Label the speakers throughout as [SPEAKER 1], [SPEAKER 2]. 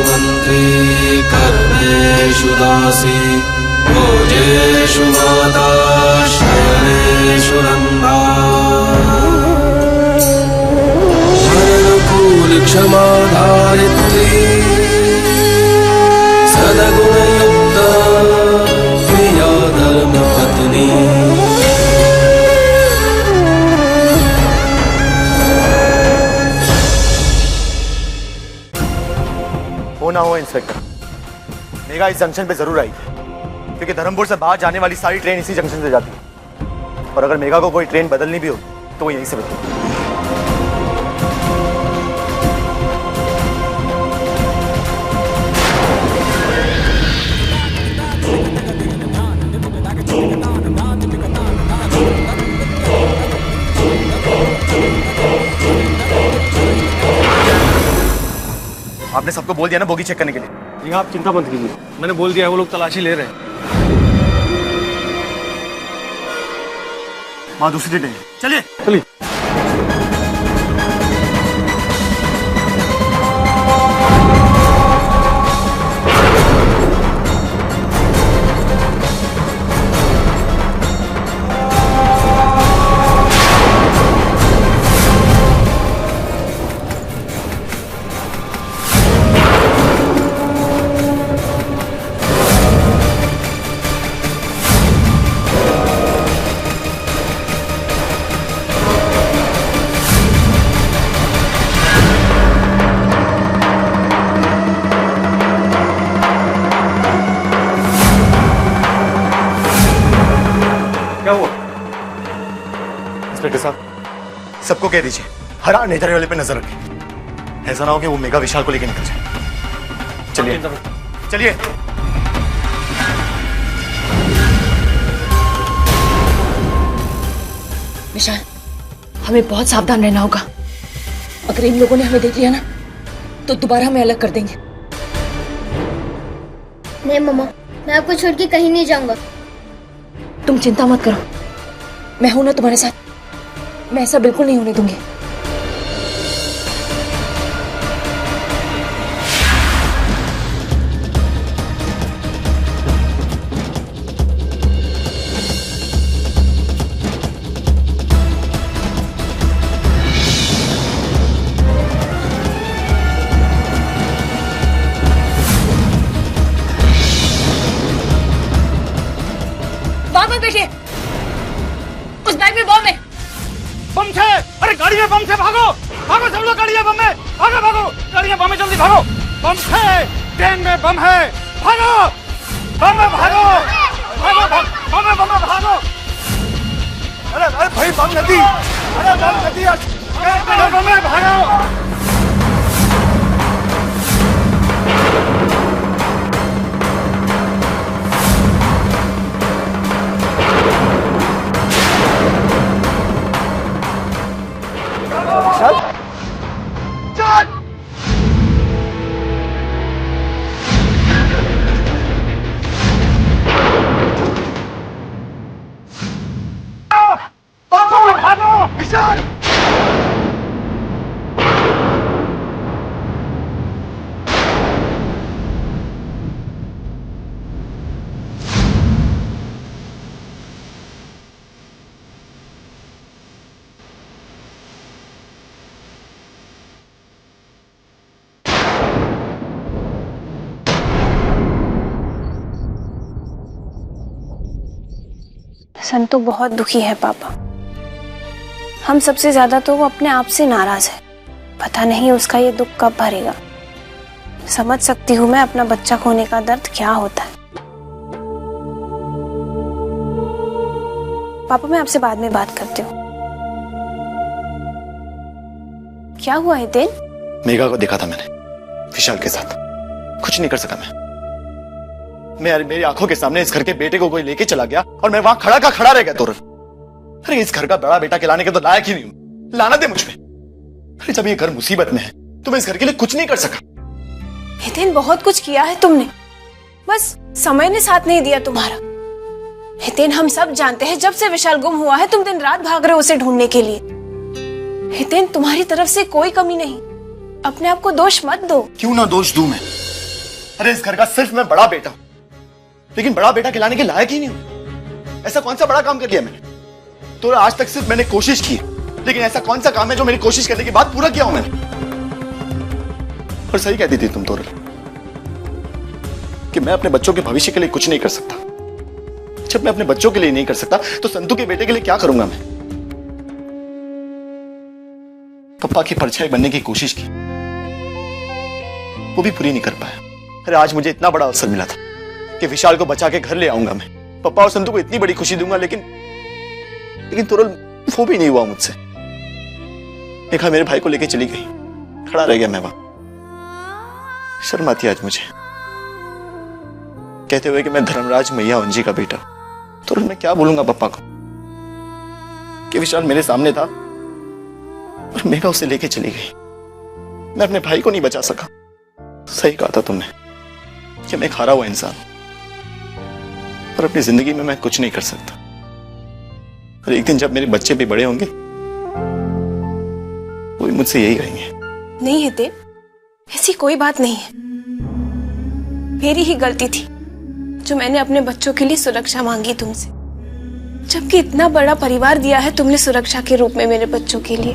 [SPEAKER 1] मंत्री कर्मेषु दासी भोजेषु माता शयनेषु रंभा अनुकूल क्षमा धारित्री सदगुणयुक्ता प्रिया धर्म पत्नी।
[SPEAKER 2] हो ना हो इंस्पेक्टर, मेघा इस जंक्शन पे जरूर आई है क्योंकि धर्मपुर से बाहर जाने वाली सारी ट्रेन इसी जंक्शन से जाती है और अगर मेघा को कोई ट्रेन बदलनी भी हो तो वो यहीं से बदलेगी। आपने सबको बोल दिया ना बोगी चेक करने के लिए?
[SPEAKER 3] जी आप चिंता मत कीजिए, मैंने बोल दिया है, वो लोग तलाशी ले रहे हैं।
[SPEAKER 2] वहां दूसरी ट्रेन, चलिए
[SPEAKER 3] चलिए।
[SPEAKER 2] क्या हुआ? इंस्पेक्टर साहब, सबको कह दीजिए हरा नेतारे वाले पे नजर रखें, ऐसा ना हो कि वो मेघा विशाल को लेकर निकल जाए। चलिए चलिए।
[SPEAKER 4] विशाल, हमें बहुत सावधान रहना होगा। अगर इन लोगों ने हमें देख लिया ना तो दोबारा हमें अलग कर देंगे।
[SPEAKER 5] नहीं मम्मा, मैं आपको छोड़ के कहीं नहीं जाऊंगा।
[SPEAKER 4] तुम चिंता मत करो, मैं हूं ना तुम्हारे साथ। मैं ऐसा बिल्कुल नहीं होने दूंगी। बैठिए, उस बैग में बम है।
[SPEAKER 3] बम है? अरे गाड़ी में बम है, भागो भागो सब लोग, गाड़ी में बम है, भागो भागो, गाड़ी में बम है, जल्दी भागो। बम है, ट्रेन में बम है, भागो बम में, भागो भागो बम में, बम में भागो।
[SPEAKER 2] अरे अरे भाई बम नदी, अरे बम नदी,
[SPEAKER 3] बम में भागो।
[SPEAKER 6] संतु बहुत दुखी है पापा। हम सबसे ज्यादा तो वो अपने आप से नाराज है। पता नहीं उसका ये दुख कब भरेगा। समझ सकती हूँ मैं अपना बच्चा खोने का दर्द क्या होता है। पापा मैं आपसे बाद में बात करती हूँ। क्या हुआ हितेन?
[SPEAKER 2] मेघा को देखा था मैंने विशाल के साथ, कुछ नहीं कर सका मैं। मेरी आंखों के सामने इस घर के बेटे को कोई लेके चला गया और मैं वहां खड़ा का खड़ा रह गया तुरंत। अरे इस घर का बड़ा बेटा कहलाने के तो लायक ही नहीं हूं, लानत है मुझ पे। अरे जब ये घर मुसीबत में है तो मैं इस घर के लिए कुछ नहीं कर सका।
[SPEAKER 6] हितेन बहुत कुछ किया है तुमने, बस समय ने साथ नहीं दिया तुम्हारा। हितेन हम सब जानते हैं जब से विशाल गुम हुआ है तुम दिन रात भाग रहे हो उसे ढूंढने के लिए। हितेन तुम्हारी तरफ से कोई कमी नहीं, अपने आप को दोष मत दो।
[SPEAKER 2] क्यों ना दोष दूं मैं? अरे इस घर का सिर्फ मैं बड़ा बेटा हूं, लेकिन बड़ा बेटा कहलाने के लायक ही नहीं हूं। ऐसा कौन सा बड़ा काम कर लिया मैंने? तो आज तक सिर्फ मैंने कोशिश की, लेकिन ऐसा कौन सा काम है जो मेरी कोशिश करने के बाद पूरा किया हूं मैंने? और सही कहती थी तुम तोरल कि मैं अपने बच्चों के भविष्य के लिए कुछ नहीं कर सकता। जब मैं अपने बच्चों के लिए नहीं कर सकता तो संतू के बेटे के लिए क्या करूंगा मैं? पप्पा की परछाई बनने की कोशिश की, वो भी पूरी नहीं कर पाया। अरे आज मुझे इतना बड़ा अवसर मिला था कि विशाल को बचा के घर ले आऊंगा मैं, पप्पा और संतू को इतनी बड़ी खुशी दूंगा, लेकिन तोरल वो भी नहीं हुआ मुझसे। देखा मेरे भाई को लेके चली गई, खड़ा रह गया मैं वहां। शर्म आती है आज मुझे कहते हुए कि मैं धर्मराज मैया अंजी का बेटा। तो मैं क्या बोलूंगा पापा को कि विशाल मेरे सामने था और मेघा उसे लेके चली गई। मैं अपने भाई को नहीं बचा सका। सही कहा था तुमने कि मैं हारा हुआ इंसान हूं और अपनी जिंदगी में मैं कुछ नहीं कर सकता। और एक दिन जब मेरे बच्चे भी बड़े होंगे वो भी मुझसे यही कहेंगे।
[SPEAKER 6] नहीं हिते, ऐसी कोई बात नहीं है। मेरी ही गलती थी जो मैंने अपने बच्चों के लिए सुरक्षा मांगी तुमसे, जबकि इतना बड़ा परिवार दिया है तुमने सुरक्षा के रूप में मेरे बच्चों के लिए।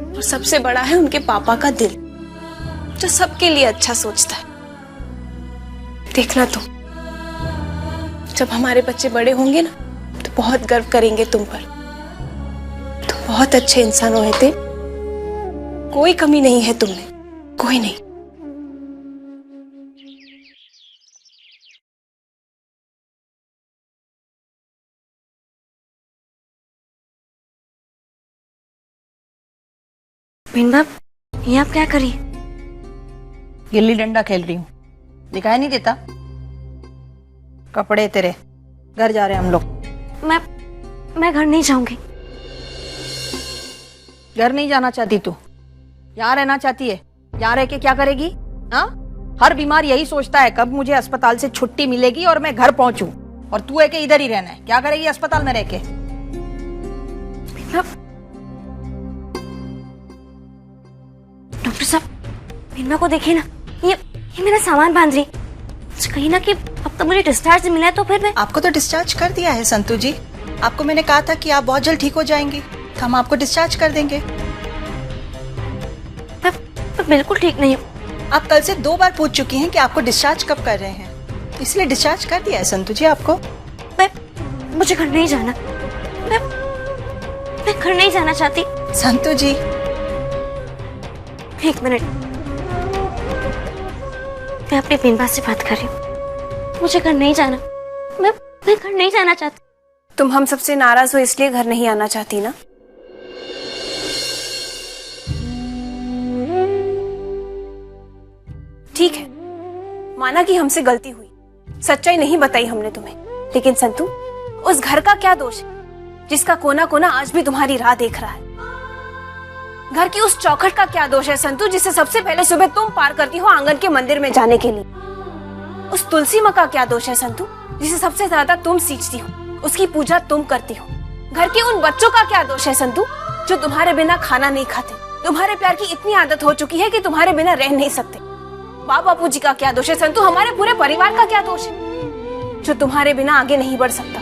[SPEAKER 6] और सबसे बड़ा है उनके पापा का दिल, जो सबके लिए अच्छा सोचता है। देखना तुम, जब हमारे बच्चे बड़े होंगे ना तो बहुत गर्व करेंगे तुम पर। तुम बहुत अच्छे इंसान हो हिते, कोई कमी नहीं है तुम में, कोई नहीं।
[SPEAKER 5] भिंडा, ये आप क्या करिए?
[SPEAKER 7] गिल्ली डंडा खेल रही हूँ, दिखाई नहीं देता? कपड़े तेरे, घर जा रहे हैं हम लोग।
[SPEAKER 5] मैं घर नहीं जाऊंगी।
[SPEAKER 7] घर नहीं जाना चाहती तू? यहाँ रहना चाहती है? यहाँ रह के क्या करेगी? हाँ, हर बीमार यही सोचता है कब मुझे अस्पताल से छुट्टी मिलेगी और मैं घर पहुंचूं, और तू है कि इधर ही रहना है। क्या करेगी अस्पताल में रह के?
[SPEAKER 5] डॉक्टर साहब, भिन्ना को देखिए ना, ये मेरा सामान बांध रही। कहीं ना कि अब तो मुझे डिस्चार्ज मिला है, तो फिर मैं
[SPEAKER 7] आपको तो डिस्चार्ज कर दिया है संतू जी। आपको मैंने कहा था कि आप बहुत जल्द ठीक हो जाएंगी, तो हम आपको डिस्चार्ज कर देंगे।
[SPEAKER 5] मैं बिल्कुल ठीक नहीं हूँ।
[SPEAKER 7] आप कल से 2 बार पूछ चुकी हैं कि आपको डिस्चार्ज कब कर रहे हैं, इसलिए डिस्चार्ज कर दिया है संतू जी आपको।
[SPEAKER 5] मुझे घर नहीं जाना। मैं घर नहीं जाना चाहती।
[SPEAKER 7] संतू जी,
[SPEAKER 5] एक मिनट, मैं अपने पिंपा से बात कर रही हूँ। मुझे घर नहीं जाना। मैं घर नहीं जाना चाहती।
[SPEAKER 6] तुम हम सबसे नाराज हो इसलिए घर नहीं आना चाहती ना? ठीक है, माना कि हमसे गलती हुई, सच्चाई नहीं बताई हमने तुम्हें, लेकिन संतू, उस घर का क्या दोष है जिसका कोना कोना आज भी तुम्हारी राह देख रहा है? घर की उस चौखट का क्या दोष है संतू, जिसे सबसे पहले सुबह तुम पार करती हो आंगन के मंदिर में जाने के लिए? उस तुलसी माँ का क्या दोष है संतू, जिसे सबसे ज्यादा तुम सींचती हो, उसकी पूजा तुम करती हो? घर के उन बच्चों का क्या दोष है संतू, जो तुम्हारे बिना खाना नहीं खाते, तुम्हारे प्यार की इतनी आदत हो चुकी है कि तुम्हारे बिना रह नहीं सकते? माँ बापू जी का क्या दोष है संतू, हमारे पूरे परिवार का क्या दोष है जो तुम्हारे बिना आगे नहीं बढ़ सकता?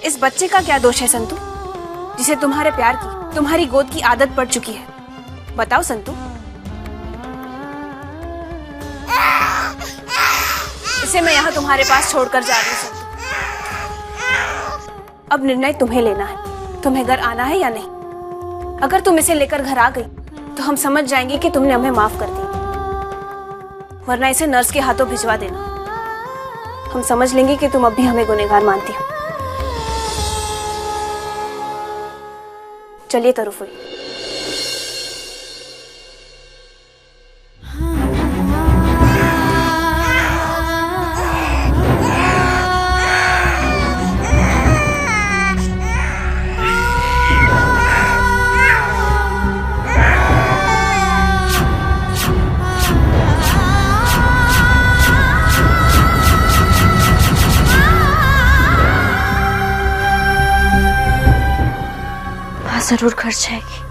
[SPEAKER 6] इस बच्चे का क्या दोष है संतू, जिसे तुम्हारे प्यार की, तुम्हारी गोद की आदत पड़ चुकी है? बताओ संतू। इसे मैं यहाँ तुम्हारे पास छोड़कर जा रही हूँ संतू। अब निर्णय तुम्हें लेना है, तुम्हें घर आना है या नहीं। अगर तुम इसे लेकर घर आ गई तो हम समझ जाएंगे कि तुमने हमें माफ कर दिया, वरना इसे नर्स के हाथों भिजवा देना। हम समझ लेंगे कि तुम अब भी हमें गुनहगार मानती हो। चलिए तरुफुल।
[SPEAKER 5] जरूर खर्च जाएगी।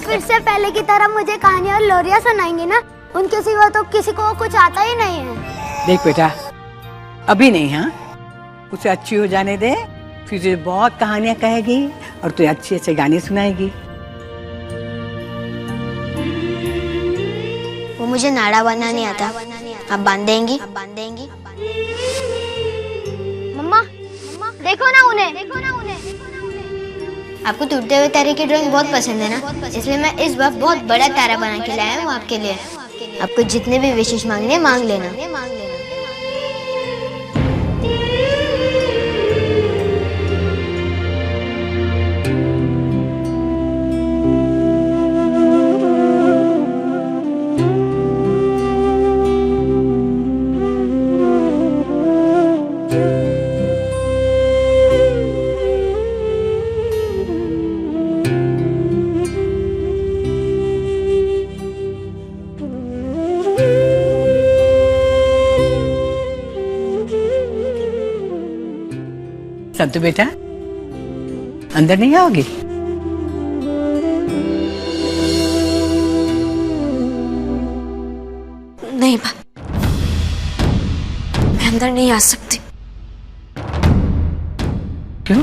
[SPEAKER 8] फिर से पहले की तरह मुझे कहानियाँ और लोरियाँ सुनाएंगे ना? उनके सिवा तो किसी को कुछ आता ही नहीं है।
[SPEAKER 9] देख बेटा, अभी नहीं, हाँ, उसे अच्छी हो जाने दे, फिर तुझे बहुत कहानियां कहेगी और तुझे अच्छे अच्छे गाने सुनाएगी।
[SPEAKER 8] वो मुझे नाड़ा बनाना नहीं आता, आप बांध देंगी? मम्मा, देखो ना उन्हें। आपको टूटते हुए तारे की ड्राइंग बहुत पसंद है ना, इसलिए मैं इस बार बहुत बड़ा तारा बना के लाया हूँ आपके लिए। आपको जितने भी विशेष मांगने मांग लेना।
[SPEAKER 9] संतु बेटा, अंदर नहीं आओगी?
[SPEAKER 5] नहीं माँ, मैं अंदर नहीं आ सकती।
[SPEAKER 9] क्यों?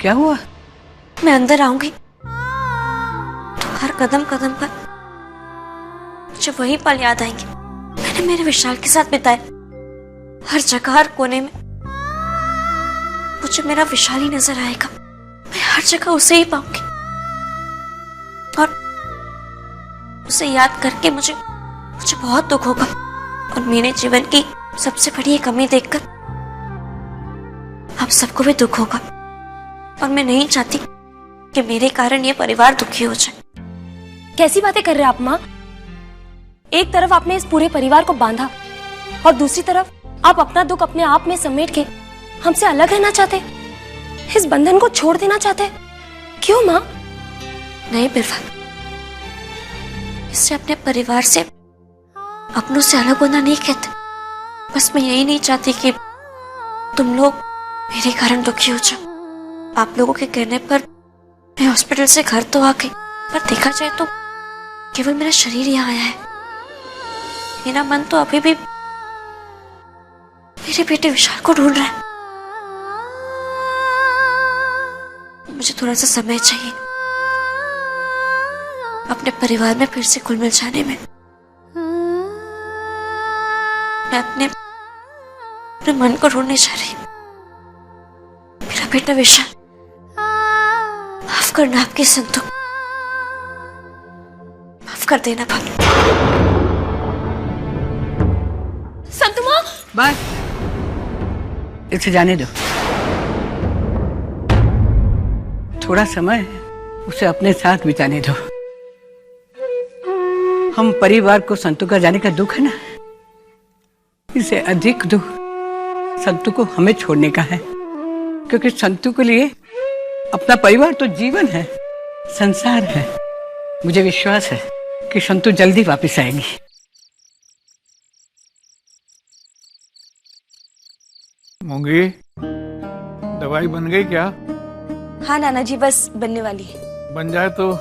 [SPEAKER 9] क्या हुआ?
[SPEAKER 5] मैं अंदर आऊंगी तो हर कदम कदम पर मुझे वही पल याद आएंगे मैंने मेरे विशाल के साथ बिताए। हर जगह, हर कोने में मुझे मेरा विशाल ही नजर आएगा। मैं हर जगह उसे ही पाऊंगी और उसे याद करके मुझे बहुत दुख होगा और मेरे जीवन की सबसे बड़ी कमी देखकर आप सबको भी दुख होगा और मैं नहीं चाहती कि मेरे कारण ये परिवार दुखी हो जाए।
[SPEAKER 10] कैसी बातें कर रहे हैं आप माँ? एक तरफ आपने इस पूरे परिवार को बांधा और दूसरी तरफ आप अपना दुख अपने आप में समेट के हमसे अलग रहना चाहते, इस बंधन को छोड़ देना चाहते। क्यों माँ?
[SPEAKER 5] नहीं बिरबल, इससे अपने परिवार से, अपनों से अलग होना नहीं कहते। बस मैं यही नहीं चाहती कि तुम लोग मेरे कारण दुखी हो जाओ। आप लोगों के कहने पर मैं हॉस्पिटल से घर तो आ गई, पर देखा जाए तो केवल मेरा शरीर यहाँ आया है। मेरा मन तो अभी भी मेरे बेटे विशाल को ढूंढ रहा है। मुझे थोड़ा सा समय चाहिए अपने परिवार में फिर से घुल मिल जाने में। मैं अपने मन को ढूंढने जा रही हूँ। मेरा बेटा विशाल, माफ करना आपकी संतु, माफ कर देना भाभी।
[SPEAKER 10] संतु माँ,
[SPEAKER 9] बस इसे जाने दो। थोड़ा समय उसे अपने साथ बिताने दो। हम परिवार को संतु का जाने का दुख है ना, इससे अधिक दुख संतु को हमें छोड़ने का है, क्योंकि संतु के लिए अपना परिवार तो जीवन है, संसार है। मुझे विश्वास है कि संतु जल्दी वापस आएगी।
[SPEAKER 11] मूंगी, दवाई बन गई क्या?
[SPEAKER 10] हाँ नाना जी, बस बनने वाली है।
[SPEAKER 11] बन जाए तो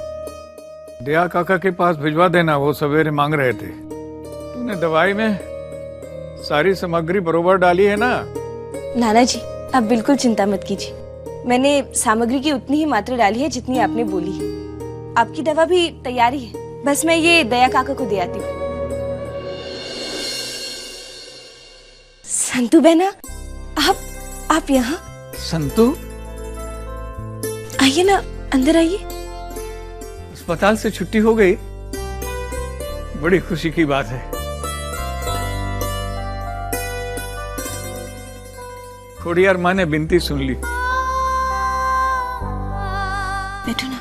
[SPEAKER 11] दया काका के पास भिजवा देना, वो सवेरे मांग रहे थे। तूने दवाई में सारी सामग्री बरोबर डाली है ना?
[SPEAKER 10] नाना जी, आप बिल्कुल चिंता मत कीजिए। मैंने सामग्री की उतनी ही मात्रा डाली है जितनी आपने बोली है। आपकी दवा भी तैयारी है, बस मैं ये दया काका को दे आती हूँ। संतु बहना, आप यहाँ?
[SPEAKER 11] संतु,
[SPEAKER 10] आइए ना, अंदर आइए।
[SPEAKER 11] अस्पताल से छुट्टी हो गई, बड़ी खुशी की बात है। खोड़ियार माँ ने विनती सुन ली।
[SPEAKER 10] बैठो ना।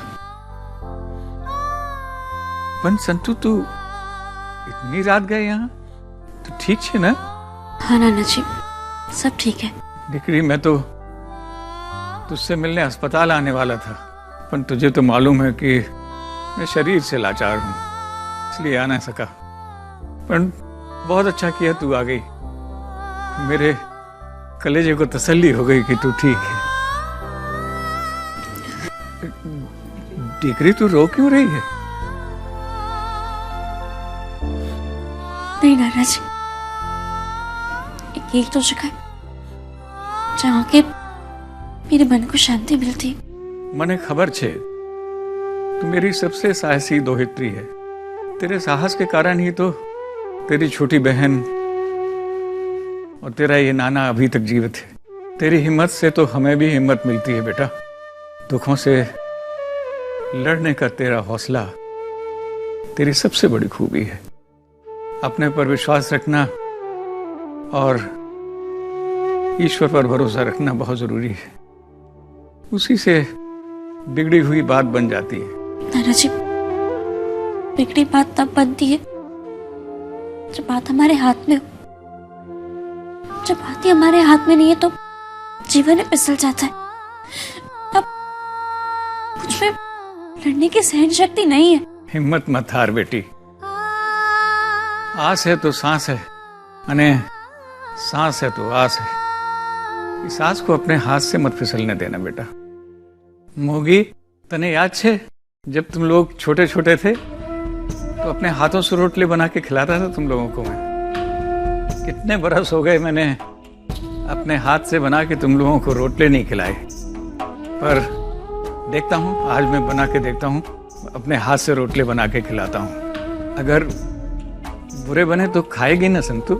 [SPEAKER 11] पण संतु तू इतनी रात गए यहाँ तो ठीक छे ना?
[SPEAKER 5] हाँ नाना जी, सब ठीक है।
[SPEAKER 11] दिकरी, मैं तो तुझसे मिलने अस्पताल आने वाला था, पर तुझे तो मालूम है कि मैं शरीर से लाचार हूँ, इसलिए आ ना सका। पर बहुत अच्छा किया तू आ गई, मेरे कलेजे को तसल्ली हो गई कि तू ठीक है। दिकरी, तू रो क्यों रही है?
[SPEAKER 5] नहीं नाना जी, एक तो जगह जहाँ के मेरे मन को शांति मिलती।
[SPEAKER 11] मने खबर छे तू मेरी सबसे साहसी दोहित्री है। तेरे साहस के कारण ही तो तेरी छोटी बहन और तेरा ये नाना अभी तक जीवित है। तेरी हिम्मत से तो हमें भी हिम्मत मिलती है बेटा। दुखों से लड़ने का तेरा हौसला तेरी सबसे बड़ी खूबी है। अपने पर विश्वास रखना और ईश्वर पर भरोसा रखना बहुत जरूरी है, उसी से बिगड़ी हुई बात बन जाती है।
[SPEAKER 5] नाना जी, बिगड़ी बात तब बनती है जब बात हमारे हाथ में हो। जब बात ही हमारे हाथ में नहीं है तो जीवन में फिसल जाता है। तब कुछ में लड़ने की सहन शक्ति नहीं है।
[SPEAKER 11] हिम्मत मत हार बेटी, आस है तो सांस है, अने सांस है तो आस है। इस आस को अपने हाथ से मत फिसलने देना बेटा। मोगी, तने याद छे जब तुम लोग छोटे छोटे थे तो अपने हाथों से रोटली बना के खिलाता था तुम लोगों को मैं। कितने बरस हो गए मैंने अपने हाथ से बना के तुम लोगों को रोटली नहीं खिलाए, पर देखता हूँ, आज मैं बना के देखता हूँ, अपने हाथ से रोटली बना के खिलाता हूँ। अगर बुरे बने तो खाएगी ना संतु?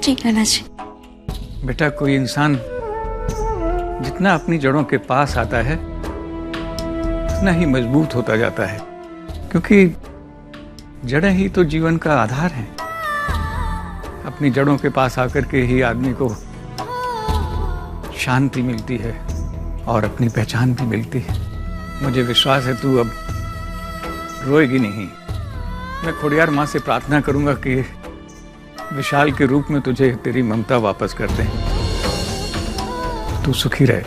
[SPEAKER 5] ठीक है नाना जी।
[SPEAKER 11] बेटा, कोई इंसान जितना अपनी जड़ों के पास आता है उतना ही मजबूत होता जाता है, क्योंकि जड़ें ही तो जीवन का आधार हैं। अपनी जड़ों के पास आकर के ही आदमी को शांति मिलती है और अपनी पहचान भी मिलती है। मुझे विश्वास है तू अब रोएगी नहीं। मैं खोडियार माँ से प्रार्थना करूंगा कि विशाल के रूप में तुझे तेरी ममता वापस कर दे। तू सुखी रहे।